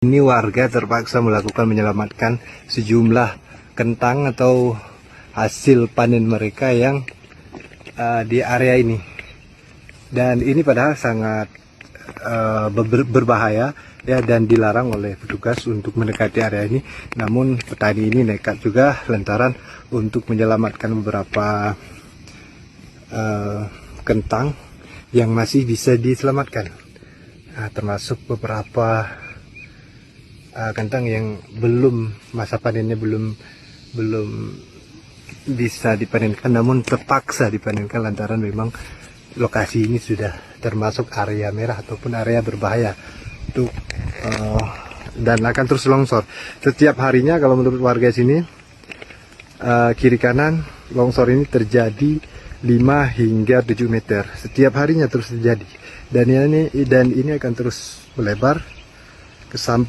Ini warga terpaksa melakukan menyelamatkan sejumlah kentang atau hasil panen mereka yang di area ini. Dan ini padahal sangat berbahaya ya, dan dilarang oleh petugas untuk mendekati area ini. Namun petani ini nekat juga lantaran untuk menyelamatkan beberapa kentang yang masih bisa diselamatkan. Termasuk beberapa kentang yang belum masa panennya belum bisa dipanenkan, namun terpaksa dipanenkan lantaran memang lokasi ini sudah termasuk area merah ataupun area berbahaya untuk dan akan terus longsor setiap harinya. Kalau menurut warga sini, kiri kanan longsor ini terjadi 5 hingga 7 meter setiap harinya terus terjadi, dan ini akan terus melebar ke samping.